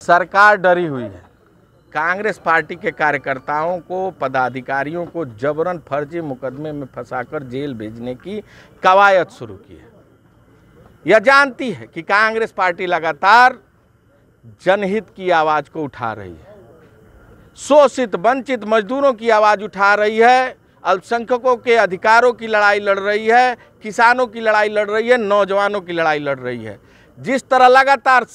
सरकार डरी हुई है। कांग्रेस पार्टी के कार्यकर्ताओं को, पदाधिकारियों को जबरन फर्जी मुकदमे में फंसाकर जेल भेजने की कवायद शुरू की है। यह जानती है कि कांग्रेस पार्टी लगातार जनहित की आवाज़ को उठा रही है, शोषित वंचित मजदूरों की आवाज़ उठा रही है, अल्पसंख्यकों के अधिकारों की लड़ाई लड़ रही है, किसानों की लड़ाई लड़ रही है, नौजवानों की लड़ाई लड़ रही है। जिस तरह लगातार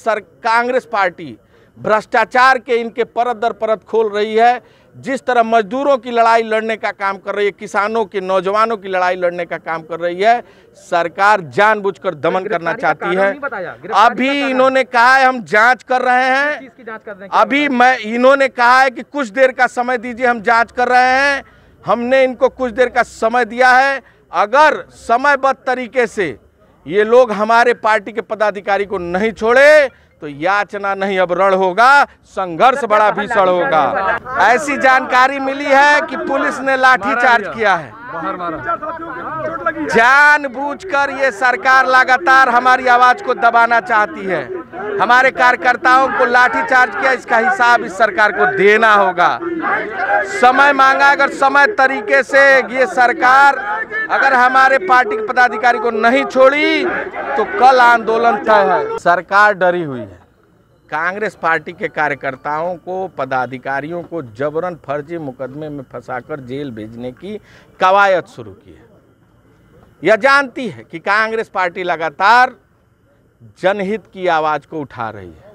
कांग्रेस पार्टी भ्रष्टाचार के इनके परत दर परत खोल रही है, जिस तरह मजदूरों की लड़ाई लड़ने का काम कर रही है, किसानों के, नौजवानों की लड़ाई लड़ने का काम कर रही है, सरकार जानबूझकर दमन करना चाहती है। अभी इन्होंने कहा है हम जांच कर रहे हैं, अभी इन्होंने कहा है कि कुछ देर का समय दीजिए, हम जांच कर रहे हैं। हमने इनको कुछ देर का समय दिया है। अगर समयबद्ध तरीके से ये लोग हमारे पार्टी के पदाधिकारी को नहीं छोड़े तो याचना नहीं अब रण होगा, संघर्ष बड़ा भीषण होगा। ऐसी जानकारी मिली है कि पुलिस ने लाठीचार्ज किया है। जानबूझकर ये सरकार लगातार हमारी आवाज को दबाना चाहती है। हमारे कार्यकर्ताओं को लाठीचार्ज किया, इसका हिसाब इस सरकार को देना होगा। समय मांगा, अगर समय तरीके से ये सरकार अगर हमारे पार्टी के पदाधिकारी को नहीं छोड़ी तो कल आंदोलन तय है। सरकार डरी हुई है। कांग्रेस पार्टी के कार्यकर्ताओं को, पदाधिकारियों को जबरन फर्जी मुकदमे में फंसाकर जेल भेजने की कवायद शुरू की है। यह जानती है कि कांग्रेस पार्टी लगातार जनहित की आवाज़ को उठा रही है,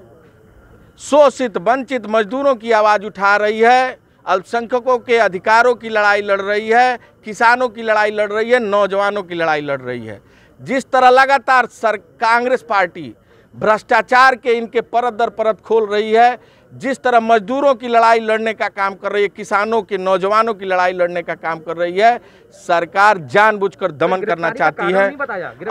शोषित वंचित मजदूरों की आवाज़ उठा रही है, अल्पसंख्यकों के अधिकारों की लड़ाई लड़ रही है, किसानों की लड़ाई लड़ रही है, नौजवानों की लड़ाई लड़ रही है। जिस तरह लगातार कांग्रेस पार्टी भ्रष्टाचार के इनके परत दर परत खोल रही है, जिस तरह मजदूरों की लड़ाई लड़ने का काम कर रही है, किसानों के, नौजवानों की लड़ाई लड़ने का काम कर रही है, सरकार जानबूझकर दमन करना चाहती है।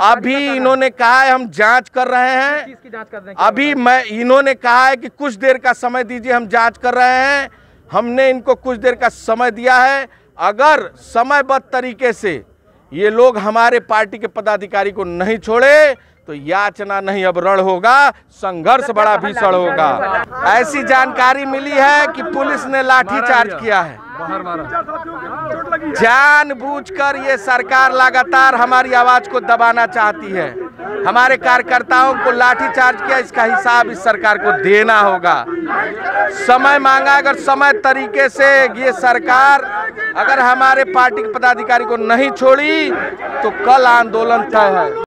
अभी इन्होंने कहा है हम जांच कर रहे हैं, अभी इन्होंने कहा है कि कुछ देर का समय दीजिए, हम जांच कर रहे हैं। हमने इनको कुछ देर का समय दिया है। अगर समयबद्ध तरीके से ये लोग हमारे पार्टी के पदाधिकारी को नहीं छोड़े तो याचना नहीं अब रण होगा, संघर्ष बड़ा भीषण होगा। ऐसी जानकारी मिली है कि पुलिस ने लाठीचार्ज किया है। जानबूझकर ये सरकार लगातार हमारी आवाज को दबाना चाहती है। हमारे कार्यकर्ताओं को लाठीचार्ज किया, इसका हिसाब इस सरकार को देना होगा। समय मांगा, अगर समय तरीके से ये सरकार अगर हमारे पार्टी के पदाधिकारी को नहीं छोड़ी तो कल आंदोलन तय है।